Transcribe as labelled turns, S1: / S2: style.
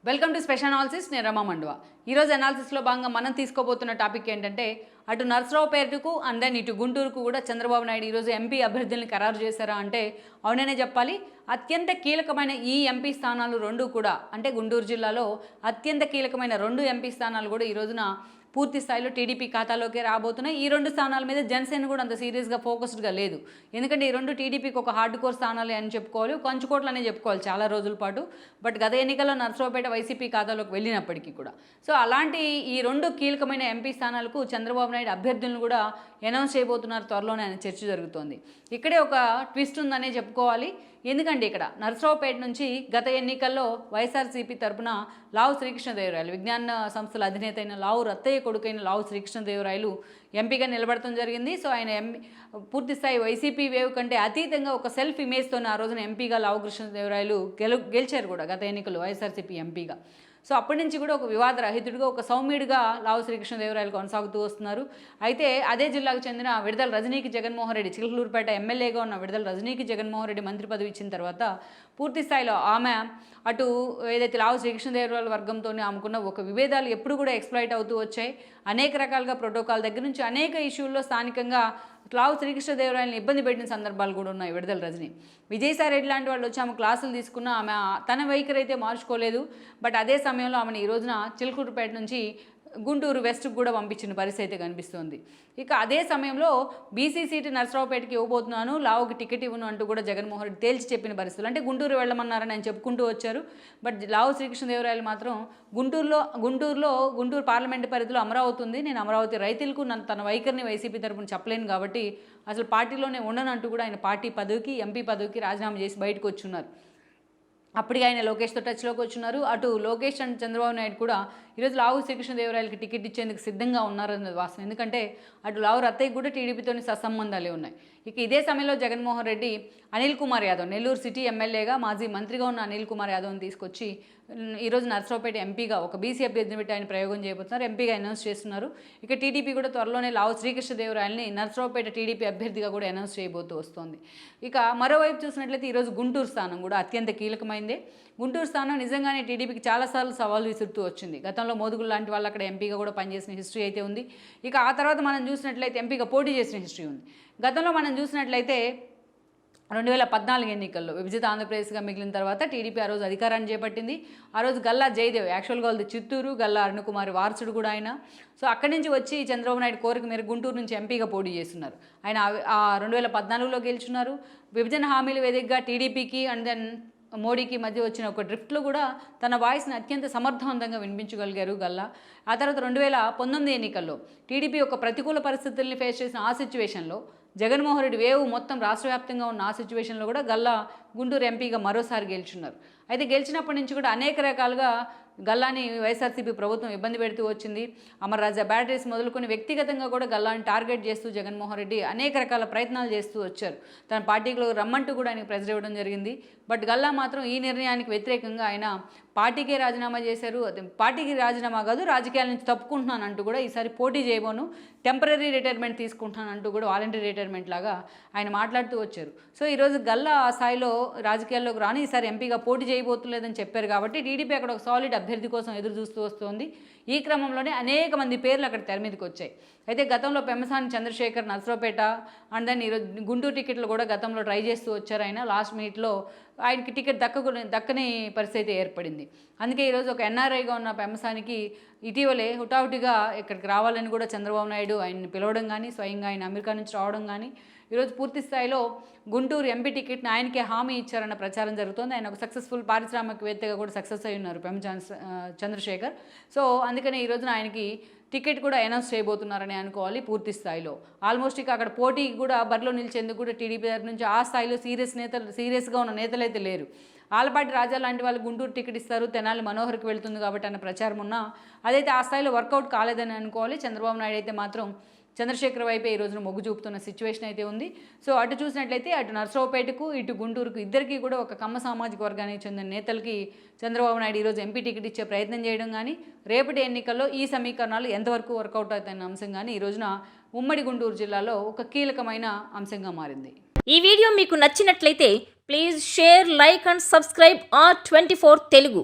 S1: Welcome to special analysis. నేను రమా మండువా. ఈరోజు అనాలిసిస్లో భాగంగా మనం తీసుకోబోతున్న టాపిక్ ఏంటంటే అటు నర్సరావుపేటకు అండ్ దెన్ ఇటు గుంటూరుకు కూడా చంద్రబాబు నాయుడు ఈరోజు ఎంపీ అభ్యర్థుల్ని ఖరారు చేశారా అంటే అవుననే చెప్పాలి. అత్యంత కీలకమైన ఈ ఎంపీ స్థానాలు రెండు కూడా అంటే గుంటూరు జిల్లాలో అత్యంత కీలకమైన రెండు ఎంపీ స్థానాలు కూడా ఈ రోజున పూర్తి స్థాయిలో టీడీపీ ఖాతాలోకి రాబోతున్నాయి. ఈ రెండు స్థానాల మీద జనసేన కూడా అంత సీరియస్గా ఫోకస్డ్గా లేదు. ఎందుకంటే ఈ రెండు టీడీపీకి ఒక హార్డ్ కోర్ స్థానాలే అని చెప్పుకోవాలి, కంచుకోట్లు అనే చెప్పుకోవాలి చాలా రోజుల పాటు. బట్ గత ఎన్నికల్లో నర్సరావుపేట వైసీపీ ఖాతాలోకి వెళ్ళినప్పటికీ కూడా సో అలాంటి ఈ రెండు కీలకమైన ఎంపీ స్థానాలకు చంద్రబాబు నాయుడు అభ్యర్థులను కూడా అనౌన్స్ చేయబోతున్నారు త్వరలోనే అనే చర్చ జరుగుతోంది. ఇక్కడే ఒక ట్విస్ట్ ఉందనే చెప్పుకోవాలి. ఎందుకంటే ఇక్కడ నర్సరావుపేట నుంచి గత ఎన్నికల్లో వైఎస్ఆర్సీపీ తరపున లావు శ్రీకృష్ణదేవరాయలు విజ్ఞాన సంస్థల అధినేత అయిన లావు రత్తయ్య కొడుకైన లావు శ్రీకృష్ణదేవరాయలు ఎంపీగా నిలబడటం జరిగింది. సో ఆయన పూర్తి స్థాయి వైసీపీ వేవ్ కంటే అతీతంగా ఒక సెల్ఫ్ ఇమేజ్తోనే ఆ రోజున ఎంపీగా లావు కృష్ణదేవరాయలు గెలిచారు కూడా గత ఎన్నికల్లో వైఎస్ఆర్సీపీ ఎంపీగా. సో అప్పటి నుంచి కూడా ఒక వివాదరహితుడిగా ఒక సౌమ్యుడిగా లావు శ్రీకృష్ణదేవరాయలు కొనసాగుతూ వస్తున్నారు. అయితే అదే జిల్లాకు చెందిన విడుదల రజనీకి జగన్మోహన్ రెడ్డి చిలకలూరుపేట ఎమ్మెల్యేగా ఉన్న విడుదల రజనీకి జగన్మోహన్ రెడ్డి మంత్రి పదవి ఇచ్చిన తర్వాత పూర్తి స్థాయిలో ఆమె అటు ఏదైతే లావు శ్రీకృష్ణదేవరాయల వర్గంతో ఆమెకున్న ఒక విభేదాలు ఎప్పుడు కూడా ఎక్స్ప్లాయిట్ అవుతూ వచ్చాయి. అనేక రకాలుగా ప్రోటోకాల్ దగ్గర నుంచి అనేక ఇష్యూల్లో స్థానికంగా లావు శ్రీకృష్ణదేవరాయలను ఇబ్బంది పెట్టిన సందర్భాలు కూడా ఉన్నాయి. విడుదల రజని విజయసాయిరెడ్డి లాంటి వాళ్ళు వచ్చి ఆమె క్లాసులు తీసుకున్న ఆమె తన వైఖరి అయితే మార్చుకోలేదు. బట్ అదే సమయంలో ఆమెను ఈ రోజున చిలకూరుపేట నుంచి గుంటూరు వెస్ట్కి కూడా పంపించిన పరిస్థితి అయితే కనిపిస్తుంది. ఇక అదే సమయంలో బీసీ సీటు నర్సరావుపేటకి ఇవ్వబోతున్నాను, లావుకి టికెట్ ఇవ్వను అంటూ కూడా జగన్మోహన్ రెడ్డి తేల్చి చెప్పిన పరిస్థితులు. అంటే గుంటూరు వెళ్ళమన్నారని ఆయన చెప్పుకుంటూ వచ్చారు. బట్ లావు శ్రీకృష్ణదేవరాయలు మాత్రం గుంటూరు పార్లమెంటు పరిధిలో అమరావతి ఉంది, నేను అమరావతి రైతులకు తన వైఖరిని వైసీపీ తరపున చెప్పలేను కాబట్టి అసలు పార్టీలోనే ఉండనంటూ కూడా ఆయన పార్టీ పదవికి ఎంపీ పదవికి రాజీనామా చేసి బయటకు వచ్చున్నారు. అప్పటికి ఆయన లోకేష్తో టచ్లోకి వచ్చున్నారు. అటు లోకేష్ అండ్ చంద్రబాబు నాయుడు కూడా ఈరోజు లావు శ్రీకృష్ణదేవరాయలకి టికెట్ ఇచ్చేందుకు సిద్ధంగా ఉన్నారన్నది వాస్తవం. ఎందుకంటే అటు లావు రత్తయ్య కూడా టీడీపీతోని సత్సంబంధాలే ఉన్నాయి. ఇక ఇదే సమయంలో జగన్మోహన్ రెడ్డి అనిల్ కుమార్ యాదవ్ నెల్లూరు సిటీ ఎమ్మెల్యేగా మాజీ మంత్రిగా ఉన్న అనిల్ కుమార్ యాదవ్ని తీసుకొచ్చి ఈరోజు నర్సరావుపేట ఎంపీగా ఒక బీసీ అభ్యర్థిని పెట్టి ఆయన ప్రయోగం చేయబోతున్నారు, ఎంపీగా అనౌన్స్ చేస్తున్నారు. ఇక టీడీపీ కూడా త్వరలోనే లావు శ్రీకృష్ణదేవరాయల్ని నర్సరావుపేట టీడీపీ అభ్యర్థిగా కూడా అనౌన్స్ చేయబోతూ వస్తుంది. ఇక మరోవైపు చూసినట్లయితే ఈరోజు గుంటూరు స్థానం కూడా అత్యంత కీలకమైందే. గుంటూరు స్థానం నిజంగానే టీడీపీకి చాలాసార్లు సవాలు విసురుతూ వచ్చింది. గతంలో మోదుగులు లాంటి వాళ్ళు అక్కడ ఎంపీగా కూడా పనిచేసిన హిస్టరీ అయితే ఉంది. ఇక ఆ తర్వాత మనం చూసినట్లయితే ఎంపీగా పోటీ చేసిన హిస్టరీ ఉంది. గతంలో మనం చూసినట్లయితే 2014 ఎన్నికల్లో విభజిత ఆంధ్రప్రదేశ్గా మిగిలిన తర్వాత టీడీపీ ఆ రోజు అధికారాన్ని చేపట్టింది. ఆ రోజు గల్లా జయదేవ్ యాక్చువల్గా వాళ్ళది చిత్తూరు, గల్లా అరుణకుమారి వారసుడు కూడా ఆయన. సో అక్కడి నుంచి వచ్చి చంద్రబాబు నాయుడు కోరిక మేరకు గుంటూరు నుంచి ఎంపీగా పోటీ చేస్తున్నారు. ఆయన 2014లో గెలుచున్నారు. విభజన హామీల వేదికగా టీడీపీకి అండ్ దెన్ మోడీకి మధ్య వచ్చిన ఒక డ్రిఫ్ట్లో కూడా తన వాయిస్ని అత్యంత సమర్థవంతంగా వినిపించగలిగారు గల్లా. ఆ తర్వాత 2019 ఎన్నికల్లో టీడీపీ ఒక ప్రతికూల పరిస్థితుల్ని ఫేస్ చేసిన ఆ సిచ్యువేషన్లో జగన్మోహన్ రెడ్డి వేవ్ మొత్తం రాష్ట్ర వ్యాప్తంగా ఉన్న ఆ సిచ్యువేషన్లో కూడా గల్లా గుంటూరు ఎంపీగా మరోసారి గెలుచున్నారు. అయితే గెలిచినప్పటి నుంచి కూడా అనేక రకాలుగా గల్లాని వైఎస్ఆర్సీపీ ప్రభుత్వం ఇబ్బంది పెడుతూ వచ్చింది. అమర్ రాజా బ్యాటరీస్ మొదలుకొని వ్యక్తిగతంగా కూడా గల్లాని టార్గెట్ చేస్తూ జగన్మోహన్ రెడ్డి అనేక రకాల ప్రయత్నాలు చేస్తూ వచ్చారు. తన పార్టీలో రమ్మంటూ కూడా ఆయనకు ప్రెజర్ ఇవ్వడం జరిగింది. బట్ గల్లా మాత్రం ఈ నిర్ణయానికి వ్యతిరేకంగా ఆయన పార్టీకే రాజీనామా చేశారు. పార్టీకి రాజీనామా కాదు, రాజకీయాల నుంచి తప్పుకుంటున్నాను అంటూ కూడా ఈసారి పోటీ చేయబోను, టెంపరీ రిటైర్మెంట్ తీసుకుంటున్నాను అంటూ కూడా వాలంటరీ రిటైర్మెంట్ లాగా ఆయన మాట్లాడుతూ వచ్చారు. సో ఈరోజు గల్లా ఆ స్థాయిలో రాజకీయాల్లోకి రాని ఈసారి ఎంపీగా పోటీ చేయబోతులేదని చెప్పారు కాబట్టి టీడీపీ అక్కడ ఒక సాలిడ్ అభ్యర్థి కోసం ఎదురు చూస్తూ వస్తుంది. ఈ క్రమంలోనే అనేక మంది పేర్లు అక్కడ తెర మీదకి వచ్చాయి. అయితే గతంలో పెమ్మసాని చంద్రశేఖర్ నర్సరావుపేట అండ్ దెన్ ఈరోజు గుంటూరు టికెట్లు కూడా గతంలో ట్రై చేస్తూ వచ్చారు. ఆయన లాస్ట్ మినిట్లో ఆయనకి టికెట్ దక్కని పరిస్థితి ఏర్పడింది. అందుకే ఈరోజు ఒక ఎన్ఆర్ఐగా ఉన్న పెమ్మసానికి ఇటీవలే హుటాహుటిగా ఇక్కడికి రావాలని కూడా చంద్రబాబు నాయుడు ఆయన్ని పిలవడం కానీ స్వయంగా ఆయన అమెరికా నుంచి రావడం కానీ ఈరోజు పూర్తి స్థాయిలో గుంటూరు ఎంపీ టికెట్ని ఆయనకే హామీ ఇచ్చారన్న ప్రచారం జరుగుతోంది. ఆయన ఒక సక్సెస్ఫుల్ పారిశ్రామికవేత్తగా కూడా సక్సెస్ అయి ఉన్నారు చంద్రశేఖర్. సో అందుకనే ఈ రోజున ఆయనకి టికెట్ కూడా అనౌన్స్ చేయబోతున్నారని అనుకోవాలి పూర్తి స్థాయిలో. ఆల్మోస్ట్ ఇక అక్కడ పోటీకి కూడా బరిలో నిలిచేందుకు కూడా టీడీపీ తరఫు నుంచి ఆ స్థాయిలో సీరియస్గా ఉన్న నేతలు అయితే లేరు. ఆలపాటి రాజా లాంటి వాళ్ళు గుంటూరు టికెట్ ఇస్తారు, తెనాలి మనోహర్కి వెళ్తుంది కాబట్టి అన్న ప్రచారం ఉన్నా అదైతే ఆ స్థాయిలో వర్కౌట్ కాలేదని అనుకోవాలి. చంద్రబాబు నాయుడు అయితే మాత్రం చంద్రశేఖర్ వైపే ఈ రోజున మొగ్గు చూపుతున్న సిచ్యువేషన్ అయితే ఉంది. సో అటు చూసినట్లయితే అటు నర్సరావుపేటకు ఇటు గుంటూరుకు ఇద్దరికీ కూడా ఒక కమ్మ సామాజిక వర్గానికి చెందిన నేతలకి చంద్రబాబు నాయుడు ఈరోజు ఎంపీ టికెట్ ఇచ్చే ప్రయత్నం చేయడం కానీ రేపటి ఎన్నికల్లో ఈ సమీకరణాలు ఎంతవరకు వర్కౌట్ అవుతాయన్న అంశం కానీ ఈ రోజున ఉమ్మడి గుంటూరు జిల్లాలో ఒక కీలకమైన అంశంగా మారింది.
S2: ఈ వీడియో మీకు నచ్చినట్లయితే please share, like and subscribe R24 Telugu.